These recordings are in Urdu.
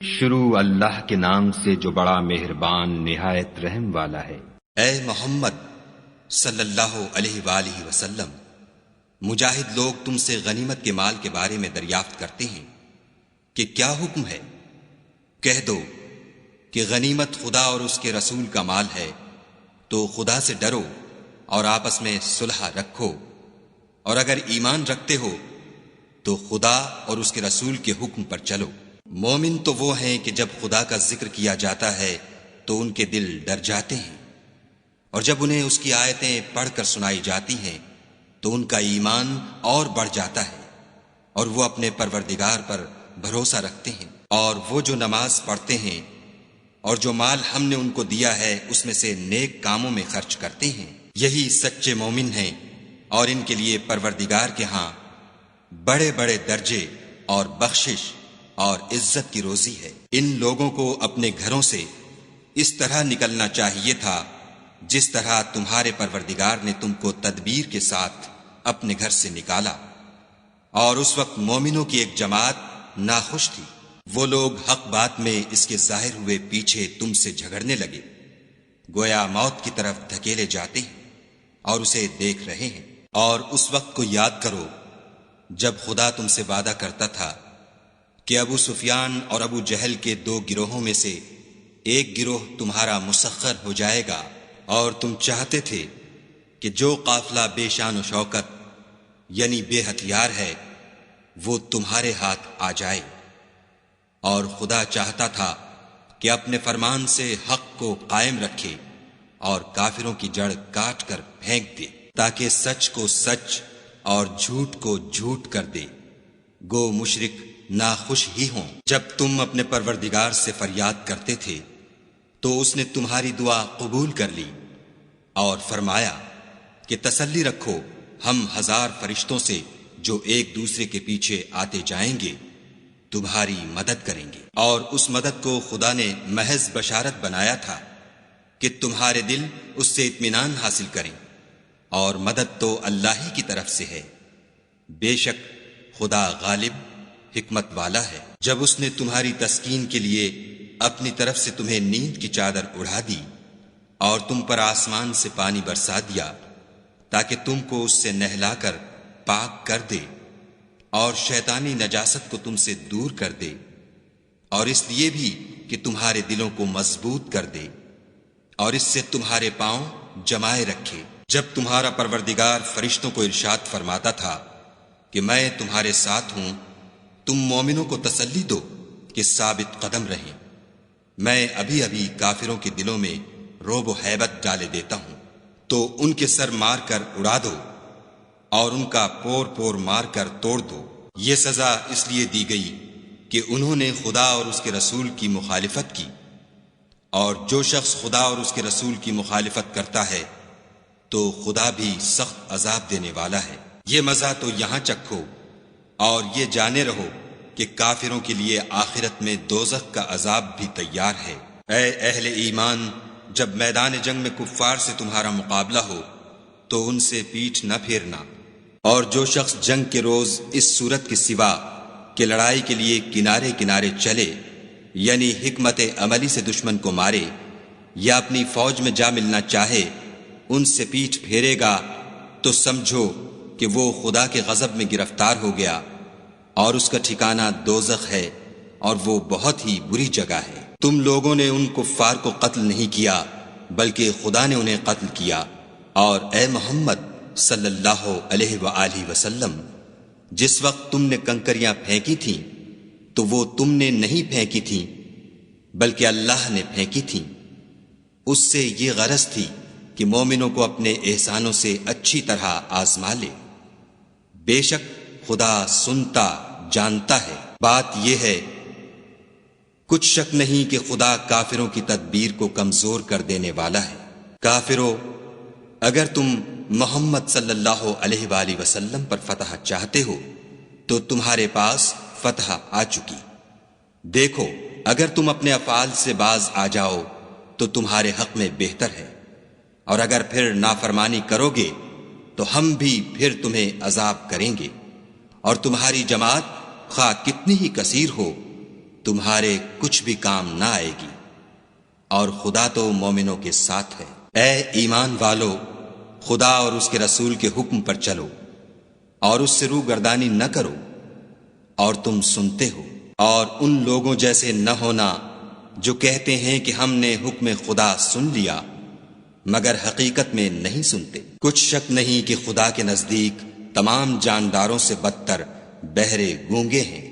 شروع اللہ کے نام سے جو بڑا مہربان نہایت رحم والا ہے۔ اے محمد صلی اللہ علیہ وآلہ وسلم، مجاہد لوگ تم سے غنیمت کے مال کے بارے میں دریافت کرتے ہیں کہ کیا حکم ہے؟ کہہ دو کہ غنیمت خدا اور اس کے رسول کا مال ہے، تو خدا سے ڈرو اور آپس میں صلح رکھو، اور اگر ایمان رکھتے ہو تو خدا اور اس کے رسول کے حکم پر چلو۔ مومن تو وہ ہیں کہ جب خدا کا ذکر کیا جاتا ہے تو ان کے دل ڈر جاتے ہیں، اور جب انہیں اس کی آیتیں پڑھ کر سنائی جاتی ہیں تو ان کا ایمان اور بڑھ جاتا ہے، اور وہ اپنے پروردگار پر بھروسہ رکھتے ہیں، اور وہ جو نماز پڑھتے ہیں اور جو مال ہم نے ان کو دیا ہے اس میں سے نیک کاموں میں خرچ کرتے ہیں، یہی سچے مومن ہیں، اور ان کے لیے پروردگار کے ہاں بڑے بڑے درجے اور بخشش اور عزت کی روزی ہے۔ ان لوگوں کو اپنے گھروں سے اس طرح نکلنا چاہیے تھا جس طرح تمہارے پروردگار نے تم کو تدبیر کے ساتھ اپنے گھر سے نکالا، اور اس وقت مومنوں کی ایک جماعت ناخوش تھی۔ وہ لوگ حق بات میں اس کے ظاہر ہوئے پیچھے تم سے جھگڑنے لگے، گویا موت کی طرف دھکیلے جاتے ہیں اور اسے دیکھ رہے ہیں۔ اور اس وقت کو یاد کرو جب خدا تم سے وعدہ کرتا تھا کہ ابو سفیان اور ابو جہل کے دو گروہوں میں سے ایک گروہ تمہارا مسخر ہو جائے گا، اور تم چاہتے تھے کہ جو قافلہ بے شان و شوکت یعنی بے ہتھیار ہے وہ تمہارے ہاتھ آ جائے، اور خدا چاہتا تھا کہ اپنے فرمان سے حق کو قائم رکھے اور کافروں کی جڑ کاٹ کر پھینک دے، تاکہ سچ کو سچ اور جھوٹ کو جھوٹ کر دے۔ گو مشرک ناخوش ہی ہوں۔ جب تم اپنے پروردگار سے فریاد کرتے تھے تو اس نے تمہاری دعا قبول کر لی اور فرمایا کہ تسلی رکھو، ہم 1000 فرشتوں سے جو ایک دوسرے کے پیچھے آتے جائیں گے تمہاری مدد کریں گے۔ اور اس مدد کو خدا نے محض بشارت بنایا تھا کہ تمہارے دل اس سے اطمینان حاصل کریں، اور مدد تو اللہ ہی کی طرف سے ہے، بے شک خدا غالب حکمت والا ہے۔ جب اس نے تمہاری تسکین کے لیے اپنی طرف سے تمہیں نیند کی چادر اڑا دی اور تم پر آسمان سے پانی برسا دیا تاکہ تم کو اس سے نہلا کر پاک کر دے، اور شیطانی نجاست کو تم سے دور کر دے، اور اس لیے بھی کہ تمہارے دلوں کو مضبوط کر دے اور اس سے تمہارے پاؤں جمائے رکھے۔ جب تمہارا پروردگار فرشتوں کو ارشاد فرماتا تھا کہ میں تمہارے ساتھ ہوں، تم مومنوں کو تسلی دو کہ ثابت قدم رہیں، میں ابھی ابھی کافروں کے دلوں میں رعب و ہیبت ڈالے دیتا ہوں، تو ان کے سر مار کر اڑا دو اور ان کا پور پور مار کر توڑ دو۔ یہ سزا اس لیے دی گئی کہ انہوں نے خدا اور اس کے رسول کی مخالفت کی، اور جو شخص خدا اور اس کے رسول کی مخالفت کرتا ہے تو خدا بھی سخت عذاب دینے والا ہے۔ یہ مزہ تو یہاں چکھو اور یہ جانے رہو کہ کافروں کے لیے آخرت میں دوزخ کا عذاب بھی تیار ہے۔ اے اہل ایمان، جب میدان جنگ میں کفار سے تمہارا مقابلہ ہو تو ان سے پیٹھ نہ پھیرنا، اور جو شخص جنگ کے روز اس صورت کے سوا کہ لڑائی کے لیے کنارے کنارے چلے، یعنی حکمت عملی سے دشمن کو مارے یا اپنی فوج میں جا ملنا چاہے، ان سے پیٹھ پھیرے گا تو سمجھو کہ وہ خدا کے غضب میں گرفتار ہو گیا، اور اس کا ٹھکانہ دوزخ ہے، اور وہ بہت ہی بری جگہ ہے۔ تم لوگوں نے ان کفار کو قتل نہیں کیا بلکہ خدا نے انہیں قتل کیا، اور اے محمد صلی اللہ علیہ وآلہ وسلم، جس وقت تم نے کنکریاں پھینکی تھیں تو وہ تم نے نہیں پھینکی تھیں بلکہ اللہ نے پھینکی تھیں۔ اس سے یہ غرض تھی کہ مومنوں کو اپنے احسانوں سے اچھی طرح آزما لے، بے شک خدا سنتا جانتا ہے۔ بات یہ ہے، کچھ شک نہیں کہ خدا کافروں کی تدبیر کو کمزور کر دینے والا ہے۔ کافروں، اگر تم محمد صلی اللہ علیہ وآلہ وسلم پر فتح چاہتے ہو تو تمہارے پاس فتح آ چکی۔ دیکھو، اگر تم اپنے افعال سے باز آ جاؤ تو تمہارے حق میں بہتر ہے، اور اگر پھر نافرمانی کرو گے تو ہم بھی پھر تمہیں عذاب کریں گے، اور تمہاری جماعت خواہ کتنی ہی کثیر ہو تمہارے کچھ بھی کام نہ آئے گی، اور خدا تو مومنوں کے ساتھ ہے۔ اے ایمان والو، خدا اور اس کے رسول کے حکم پر چلو اور اس سے روگردانی نہ کرو، اور تم سنتے ہو، اور ان لوگوں جیسے نہ ہونا جو کہتے ہیں کہ ہم نے حکم خدا سن لیا مگر حقیقت میں نہیں سنتے۔ کچھ شک نہیں کہ خدا کے نزدیک تمام جانداروں سے بدتر بہرے گونگے ہیں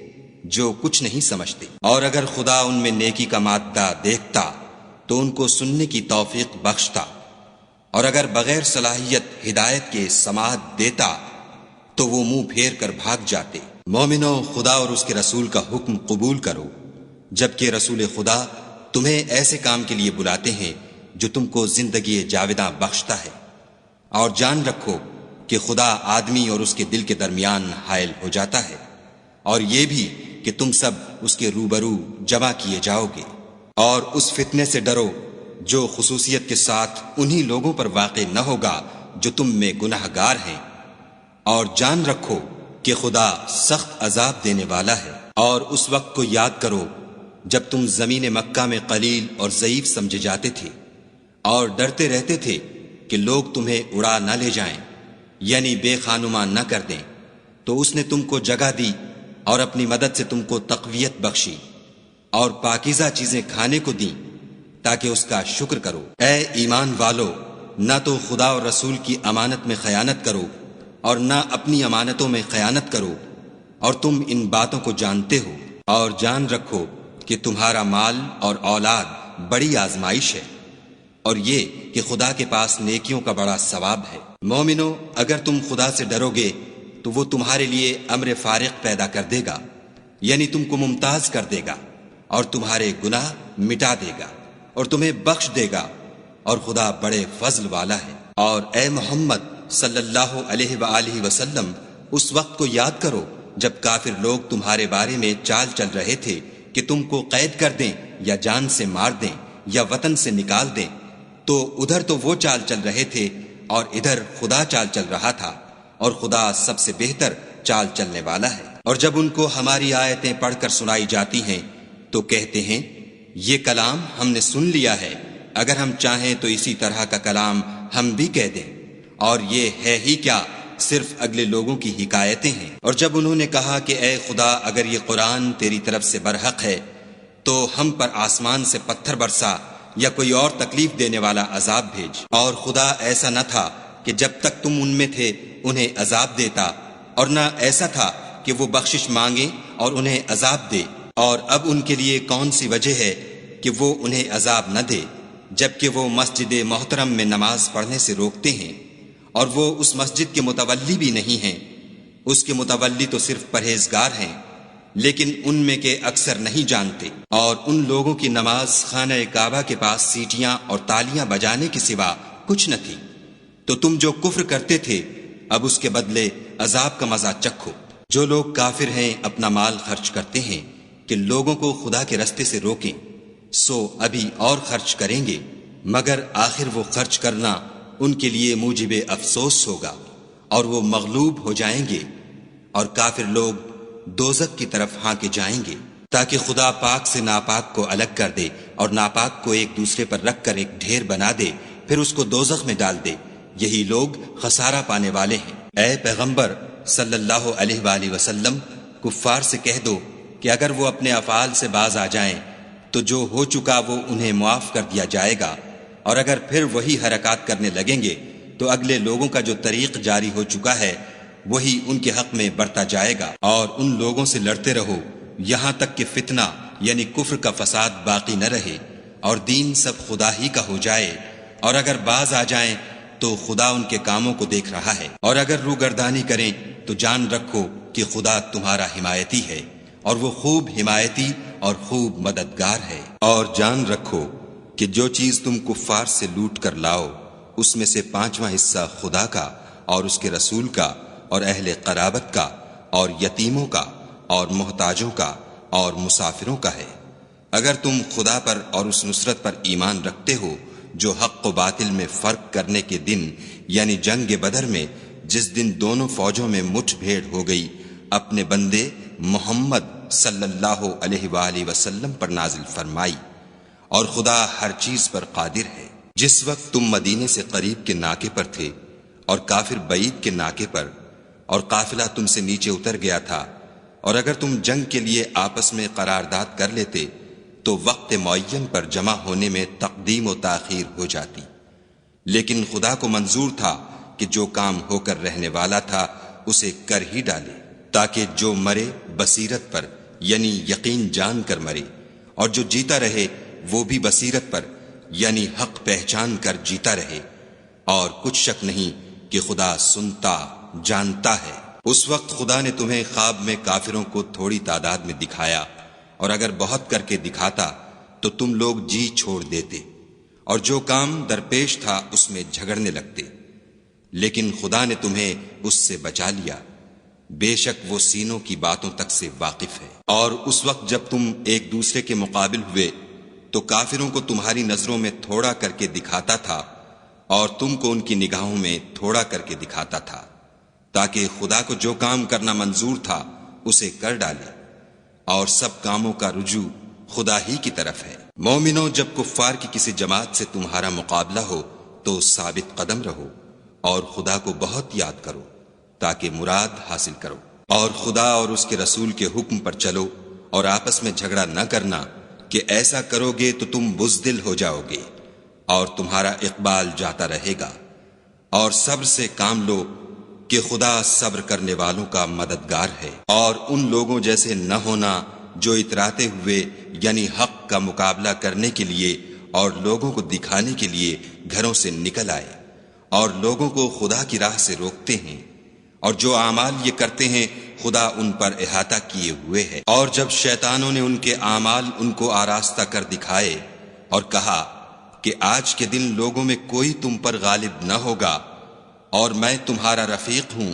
جو کچھ نہیں سمجھتے، اور اگر خدا ان میں نیکی کا مادہ دیکھتا تو ان کو سننے کی توفیق بخشتا، اور اگر بغیر صلاحیت ہدایت کے سماعت دیتا تو وہ منہ پھیر کر بھاگ جاتے۔ مومنو، خدا اور اس کے رسول کا حکم قبول کرو، جبکہ رسول خدا تمہیں ایسے کام کے لیے بلاتے ہیں جو تم کو زندگی جاوداں بخشتا ہے، اور جان رکھو کہ خدا آدمی اور اس کے دل کے درمیان حائل ہو جاتا ہے، اور یہ بھی کہ تم سب اس کے روبرو جمع کیے جاؤ گے، اور اس فتنے سے ڈرو جو خصوصیت کے ساتھ انہی لوگوں پر واقع نہ ہوگا جو تم میں گناہ گار ہیں، اور جان رکھو کہ خدا سخت عذاب دینے والا ہے۔ اور اس وقت کو یاد کرو جب تم زمین مکہ میں قلیل اور ضعیف سمجھے جاتے تھے اور ڈرتے رہتے تھے کہ لوگ تمہیں اڑا نہ لے جائیں، یعنی بے خانما نہ کر دیں، تو اس نے تم کو جگہ دی اور اپنی مدد سے تم کو تقویت بخشی اور پاکیزہ چیزیں کھانے کو دیں تاکہ اس کا شکر کرو۔ اے ایمان والو، نہ تو خدا اور رسول کی امانت میں خیانت کرو اور نہ اپنی امانتوں میں خیانت کرو، اور تم ان باتوں کو جانتے ہو، اور جان رکھو کہ تمہارا مال اور اولاد بڑی آزمائش ہے، اور یہ کہ خدا کے پاس نیکیوں کا بڑا ثواب ہے۔ مومنو، اگر تم خدا سے ڈرو گے تو وہ تمہارے لیے امر فارق پیدا کر دے گا، یعنی تم کو ممتاز کر دے گا اور تمہارے گناہ مٹا دے گا اور تمہیں بخش دے گا، اور خدا بڑے فضل والا ہے۔ اور اے محمد صلی اللہ علیہ وآلہ وسلم، اس وقت کو یاد کرو جب کافر لوگ تمہارے بارے میں چال چل رہے تھے کہ تم کو قید کر دیں یا جان سے مار دیں یا وطن سے نکال دیں، تو ادھر تو وہ چال چل رہے تھے اور ادھر خدا چال چل رہا تھا، اور خدا سب سے بہتر چال چلنے والا ہے۔ اور جب ان کو ہماری آیتیں پڑھ کر سنائی جاتی ہیں تو کہتے ہیں یہ کلام ہم نے سن لیا ہے، اگر ہم چاہیں تو اسی طرح کا کلام ہم بھی کہہ دیں، اور یہ ہے ہی کیا، صرف اگلے لوگوں کی حکایتیں ہیں۔ اور جب انہوں نے کہا کہ اے خدا، اگر یہ قرآن تیری طرف سے برحق ہے تو ہم پر آسمان سے پتھر برسا یا کوئی اور تکلیف دینے والا عذاب بھیج۔ اور خدا ایسا نہ تھا کہ جب تک تم ان میں تھے انہیں عذاب دیتا، اور نہ ایسا تھا کہ وہ بخشش مانگے اور انہیں عذاب دے۔ اور اب ان کے لیے کون سی وجہ ہے کہ وہ انہیں عذاب نہ دے، جبکہ وہ مسجد محترم میں نماز پڑھنے سے روکتے ہیں، اور وہ اس مسجد کے متولی بھی نہیں ہیں، اس کے متولی تو صرف پرہیزگار ہیں، لیکن ان میں کے اکثر نہیں جانتے۔ اور ان لوگوں کی نماز خانہ کعبہ کے پاس سیٹیاں اور تالیاں بجانے کے سوا کچھ نہ تھی، تو تم جو کفر کرتے تھے اب اس کے بدلے عذاب کا مزہ چکھو۔ جو لوگ کافر ہیں اپنا مال خرچ کرتے ہیں کہ لوگوں کو خدا کے رستے سے روکیں، سو ابھی اور خرچ کریں گے، مگر آخر وہ خرچ کرنا ان کے لیے موجب افسوس ہوگا، اور وہ مغلوب ہو جائیں گے، اور کافر لوگ دوزخ کی طرف ہانکے جائیں گے، تاکہ خدا پاک سے ناپاک کو الگ کر دے اور ناپاک کو ایک دوسرے پر رکھ کر ایک ڈھیر بنا دے، پھر اس کو دوزخ میں ڈال دے۔ یہی لوگ خسارہ پانے والے ہیں۔ اے پیغمبر صلی اللہ علیہ وآلہ وسلم، کفار سے کہہ دو کہ اگر وہ اپنے افعال سے باز آ جائیں تو جو ہو چکا وہ انہیں معاف کر دیا جائے گا، اور اگر پھر وہی حرکات کرنے لگیں گے تو اگلے لوگوں کا جو طریق جاری ہو چکا ہے وہی ان کے حق میں برتا جائے گا۔ اور ان لوگوں سے لڑتے رہو یہاں تک کہ فتنہ یعنی کفر کا فساد باقی نہ رہے اور دین سب خدا ہی کا ہو جائے، اور اگر باز آ جائیں تو خدا ان کے کاموں کو دیکھ رہا ہے، اور اگر روگردانی کریں تو جان رکھو کہ خدا تمہارا حمایتی ہے، اور وہ خوب حمایتی اور خوب مددگار ہے۔ اور جان رکھو کہ جو چیز تم کفار سے لوٹ کر لاؤ اس میں سے 5واں حصہ خدا کا اور اس کے رسول کا اور اہل قرابت کا اور یتیموں کا اور محتاجوں کا اور مسافروں کا ہے۔ اگر تم خدا پر اور اس نصرت پر ایمان رکھتے ہو جو حق و باطل میں فرق کرنے کے دن یعنی جنگ بدر میں، جس دن دونوں فوجوں میں مٹھ بھیڑ ہو گئی، اپنے بندے محمد صلی اللہ علیہ وآلہ وسلم پر نازل فرمائی، اور خدا ہر چیز پر قادر ہے۔ جس وقت تم مدینے سے قریب کے ناکے پر تھے اور کافر بعید کے ناکے پر، اور قافلہ تم سے نیچے اتر گیا تھا، اور اگر تم جنگ کے لیے آپس میں قرارداد کر لیتے تو وقت معین پر جمع ہونے میں تقدیم و تاخیر ہو جاتی، لیکن خدا کو منظور تھا کہ جو کام ہو کر رہنے والا تھا اسے کر ہی ڈالے، تاکہ جو مرے بصیرت پر یعنی یقین جان کر مرے، اور جو جیتا رہے وہ بھی بصیرت پر یعنی حق پہچان کر جیتا رہے، اور کچھ شک نہیں کہ خدا سنتا جانتا ہے۔ اس وقت خدا نے تمہیں خواب میں کافروں کو تھوڑی تعداد میں دکھایا، اور اگر بہت کر کے دکھاتا تو تم لوگ جی چھوڑ دیتے، اور جو کام درپیش تھا اس میں جھگڑنے لگتے، لیکن خدا نے تمہیں اس سے بچا لیا، بے شک وہ سینوں کی باتوں تک سے واقف ہے۔ اور اس وقت جب تم ایک دوسرے کے مقابل ہوئے تو کافروں کو تمہاری نظروں میں تھوڑا کر کے دکھاتا تھا، اور تم کو ان کی نگاہوں میں تھوڑا کر کے دکھاتا تھا، تاکہ خدا کو جو کام کرنا منظور تھا اسے کر ڈالے، اور سب کاموں کا رجوع خدا ہی کی طرف ہے۔ مومنوں، جب کفار کی کسی جماعت سے تمہارا مقابلہ ہو تو ثابت قدم رہو، اور خدا کو بہت یاد کرو تاکہ مراد حاصل کرو، اور خدا اور اس کے رسول کے حکم پر چلو، اور آپس میں جھگڑا نہ کرنا کہ ایسا کرو گے تو تم بزدل ہو جاؤ گے اور تمہارا اقبال جاتا رہے گا، اور صبر سے کام لو کہ خدا صبر کرنے والوں کا مددگار ہے۔ اور ان لوگوں جیسے نہ ہونا جو اتراتے ہوئے یعنی حق کا مقابلہ کرنے کے لیے اور لوگوں کو دکھانے کے لیے گھروں سے نکل آئے اور لوگوں کو خدا کی راہ سے روکتے ہیں، اور جو اعمال یہ کرتے ہیں خدا ان پر احاطہ کیے ہوئے ہے۔ اور جب شیطانوں نے ان کے اعمال ان کو آراستہ کر دکھائے اور کہا کہ آج کے دن لوگوں میں کوئی تم پر غالب نہ ہوگا اور میں تمہارا رفیق ہوں،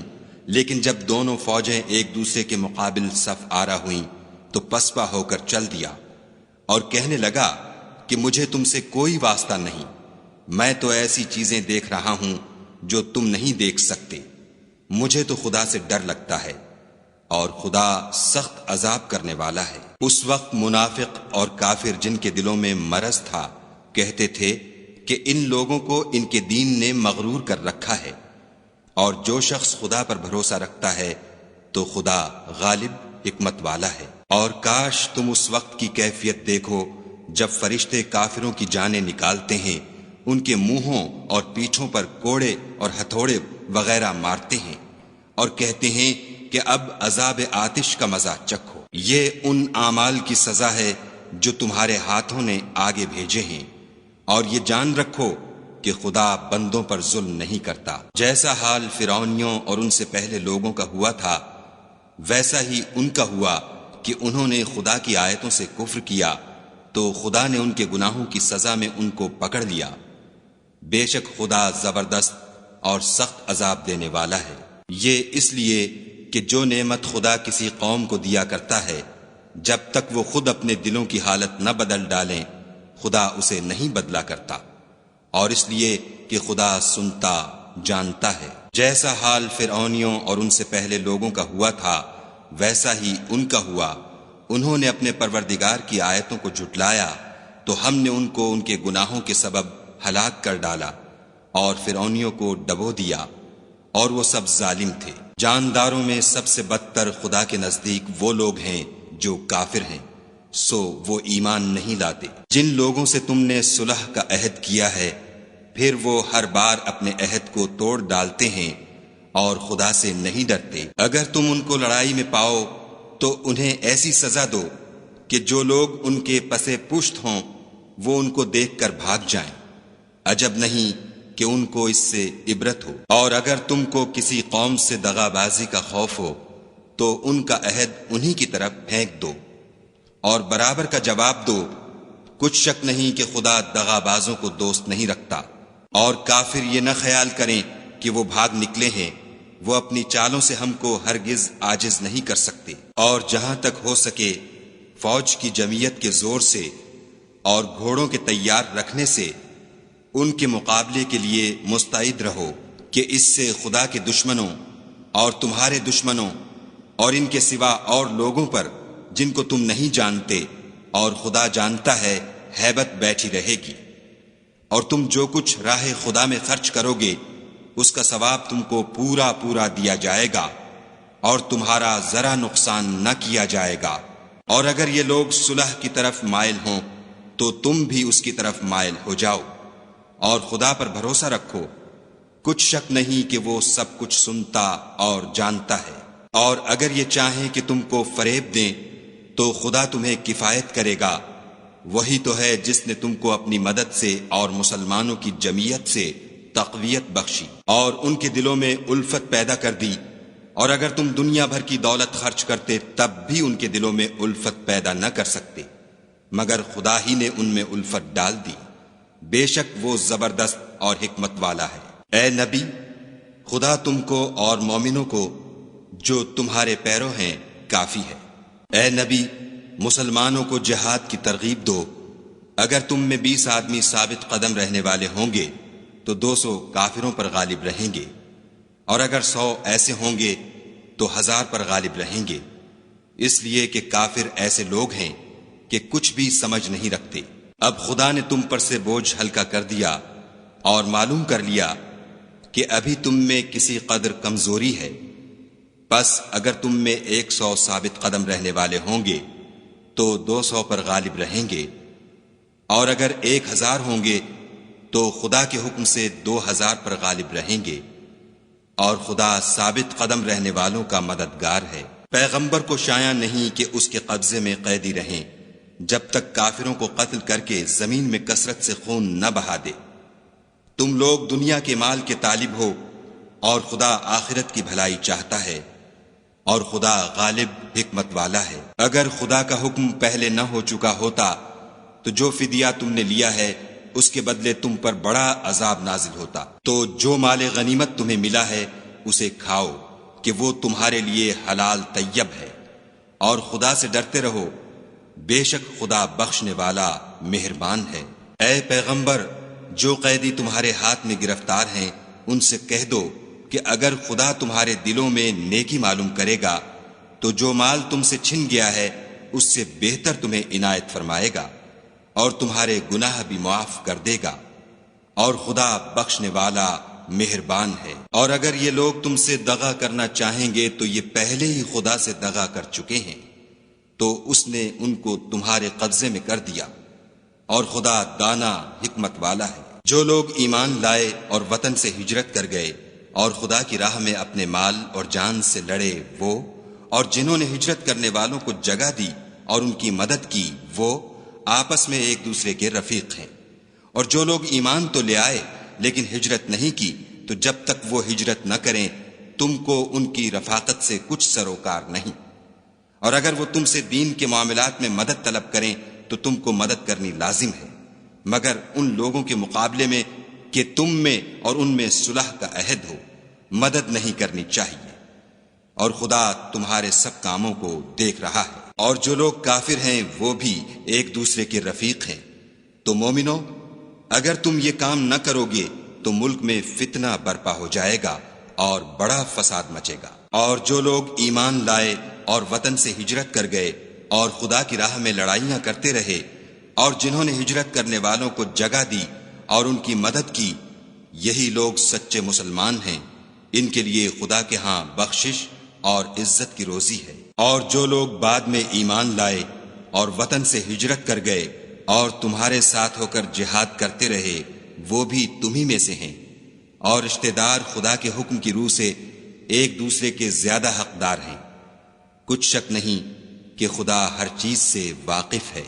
لیکن جب دونوں فوجیں ایک دوسرے کے مقابل صف آرا ہوئیں تو پسپا ہو کر چل دیا اور کہنے لگا کہ مجھے تم سے کوئی واسطہ نہیں، میں تو ایسی چیزیں دیکھ رہا ہوں جو تم نہیں دیکھ سکتے، مجھے تو خدا سے ڈر لگتا ہے، اور خدا سخت عذاب کرنے والا ہے۔ اس وقت منافق اور کافر جن کے دلوں میں مرض تھا کہتے تھے کہ ان لوگوں کو ان کے دین نے مغرور کر رکھا ہے، اور جو شخص خدا پر بھروسہ رکھتا ہے تو خدا غالب حکمت والا ہے۔ اور کاش تم اس وقت کی کیفیت دیکھو جب فرشتے کافروں کی جانیں نکالتے ہیں، ان کے منہوں اور پیٹھوں پر کوڑے اور ہتھوڑے وغیرہ مارتے ہیں اور کہتے ہیں کہ اب عذاب آتش کا مزہ چکھو، یہ ان اعمال کی سزا ہے جو تمہارے ہاتھوں نے آگے بھیجے ہیں، اور یہ جان رکھو کہ خدا بندوں پر ظلم نہیں کرتا۔ جیسا حال فرعونیوں اور ان سے پہلے لوگوں کا ہوا تھا ویسا ہی ان کا ہوا کہ انہوں نے خدا کی آیتوں سے کفر کیا تو خدا نے ان کے گناہوں کی سزا میں ان کو پکڑ لیا، بے شک خدا زبردست اور سخت عذاب دینے والا ہے۔ یہ اس لیے کہ جو نعمت خدا کسی قوم کو دیا کرتا ہے جب تک وہ خود اپنے دلوں کی حالت نہ بدل ڈالیں خدا اسے نہیں بدلا کرتا، اور اس لیے کہ خدا سنتا جانتا ہے۔ جیسا حال فرعونیوں اور ان سے پہلے لوگوں کا ہوا تھا ویسا ہی ان کا ہوا، انہوں نے اپنے پروردگار کی آیتوں کو جھٹلایا تو ہم نے ان کو ان کے گناہوں کے سبب ہلاک کر ڈالا اور فرعونیوں کو ڈبو دیا، اور وہ سب ظالم تھے۔ جانداروں میں سب سے بدتر خدا کے نزدیک وہ لوگ ہیں جو کافر ہیں، سو وہ ایمان نہیں لاتے۔ جن لوگوں سے تم نے صلح کا عہد کیا ہے پھر وہ ہر بار اپنے عہد کو توڑ ڈالتے ہیں اور خدا سے نہیں ڈرتے۔ اگر تم ان کو لڑائی میں پاؤ تو انہیں ایسی سزا دو کہ جو لوگ ان کے پسے پشت ہوں وہ ان کو دیکھ کر بھاگ جائیں، عجب نہیں کہ ان کو اس سے عبرت ہو۔ اور اگر تم کو کسی قوم سے دغا بازی کا خوف ہو تو ان کا عہد انہی کی طرف پھینک دو اور برابر کا جواب دو، کچھ شک نہیں کہ خدا دغا بازوں کو دوست نہیں رکھتا۔ اور کافر یہ نہ خیال کریں کہ وہ بھاگ نکلے ہیں، وہ اپنی چالوں سے ہم کو ہرگز عاجز نہیں کر سکتے۔ اور جہاں تک ہو سکے فوج کی جمعیت کے زور سے اور گھوڑوں کے تیار رکھنے سے ان کے مقابلے کے لیے مستعد رہو کہ اس سے خدا کے دشمنوں اور تمہارے دشمنوں اور ان کے سوا اور لوگوں پر جن کو تم نہیں جانتے، اور خدا جانتا ہے، ہیبت بیٹھی رہے گی۔ اور تم جو کچھ راہ خدا میں خرچ کرو گے اس کا ثواب تم کو پورا پورا دیا جائے گا، اور تمہارا ذرا نقصان نہ کیا جائے گا۔ اور اگر یہ لوگ صلح کی طرف مائل ہوں تو تم بھی اس کی طرف مائل ہو جاؤ، اور خدا پر بھروسہ رکھو، کچھ شک نہیں کہ وہ سب کچھ سنتا اور جانتا ہے۔ اور اگر یہ چاہیں کہ تم کو فریب دیں تو خدا تمہیں کفایت کرے گا، وہی تو ہے جس نے تم کو اپنی مدد سے اور مسلمانوں کی جمعیت سے تقویت بخشی اور ان کے دلوں میں الفت پیدا کر دی۔ اور اگر تم دنیا بھر کی دولت خرچ کرتے تب بھی ان کے دلوں میں الفت پیدا نہ کر سکتے، مگر خدا ہی نے ان میں الفت ڈال دی، بے شک وہ زبردست اور حکمت والا ہے۔ اے نبی، خدا تم کو اور مومنوں کو جو تمہارے پیرو ہیں کافی ہے۔ اے نبی، مسلمانوں کو جہاد کی ترغیب دو، اگر تم میں 20 آدمی ثابت قدم رہنے والے ہوں گے تو 200 کافروں پر غالب رہیں گے، اور اگر 100 ایسے ہوں گے تو 1000 پر غالب رہیں گے، اس لیے کہ کافر ایسے لوگ ہیں کہ کچھ بھی سمجھ نہیں رکھتے۔ اب خدا نے تم پر سے بوجھ ہلکا کر دیا اور معلوم کر لیا کہ ابھی تم میں کسی قدر کمزوری ہے، پس اگر تم میں 100 ثابت قدم رہنے والے ہوں گے تو 200 پر غالب رہیں گے، اور اگر 1000 ہوں گے تو خدا کے حکم سے 2000 پر غالب رہیں گے، اور خدا ثابت قدم رہنے والوں کا مددگار ہے۔ پیغمبر کو شایع نہیں کہ اس کے قبضے میں قیدی رہیں جب تک کافروں کو قتل کر کے زمین میں کثرت سے خون نہ بہا دے۔ تم لوگ دنیا کے مال کے طالب ہو اور خدا آخرت کی بھلائی چاہتا ہے، اور خدا غالب حکمت والا ہے۔ اگر خدا کا حکم پہلے نہ ہو چکا ہوتا تو جو فدیہ تم نے لیا ہے اس کے بدلے تم پر بڑا عذاب نازل ہوتا۔ تو جو مال غنیمت تمہیں ملا ہے اسے کھاؤ کہ وہ تمہارے لیے حلال طیب ہے، اور خدا سے ڈرتے رہو، بے شک خدا بخشنے والا مہربان ہے۔ اے پیغمبر، جو قیدی تمہارے ہاتھ میں گرفتار ہیں ان سے کہہ دو کہ اگر خدا تمہارے دلوں میں نیکی معلوم کرے گا تو جو مال تم سے چھن گیا ہے اس سے بہتر تمہیں عنایت فرمائے گا، اور تمہارے گناہ بھی معاف کر دے گا، اور خدا بخشنے والا مہربان ہے۔ اور اگر یہ لوگ تم سے دغا کرنا چاہیں گے تو یہ پہلے ہی خدا سے دغا کر چکے ہیں، تو اس نے ان کو تمہارے قبضے میں کر دیا، اور خدا دانا حکمت والا ہے۔ جو لوگ ایمان لائے اور وطن سے ہجرت کر گئے اور خدا کی راہ میں اپنے مال اور جان سے لڑے وہ، اور جنہوں نے ہجرت کرنے والوں کو جگہ دی اور ان کی مدد کی وہ، آپس میں ایک دوسرے کے رفیق ہیں۔ اور جو لوگ ایمان تو لے آئے لیکن ہجرت نہیں کی تو جب تک وہ ہجرت نہ کریں تم کو ان کی رفاقت سے کچھ سروکار نہیں، اور اگر وہ تم سے دین کے معاملات میں مدد طلب کریں تو تم کو مدد کرنی لازم ہے، مگر ان لوگوں کے مقابلے میں کہ تم میں اور ان میں صلح کا عہد ہو مدد نہیں کرنی چاہیے، اور خدا تمہارے سب کاموں کو دیکھ رہا ہے۔ اور جو لوگ کافر ہیں وہ بھی ایک دوسرے کے رفیق ہیں۔ تو مومنو، اگر تم یہ کام نہ کرو گے تو ملک میں فتنہ برپا ہو جائے گا اور بڑا فساد مچے گا۔ اور جو لوگ ایمان لائے اور وطن سے ہجرت کر گئے اور خدا کی راہ میں لڑائیاں کرتے رہے، اور جنہوں نے ہجرت کرنے والوں کو جگہ دی اور ان کی مدد کی، یہی لوگ سچے مسلمان ہیں، ان کے لیے خدا کے ہاں بخشش اور عزت کی روزی ہے۔ اور جو لوگ بعد میں ایمان لائے اور وطن سے ہجرت کر گئے اور تمہارے ساتھ ہو کر جہاد کرتے رہے، وہ بھی تمہی میں سے ہیں، اور رشتہ دار خدا کے حکم کی روح سے ایک دوسرے کے زیادہ حقدار ہیں۔ کچھ شک نہیں کہ خدا ہر چیز سے واقف ہے۔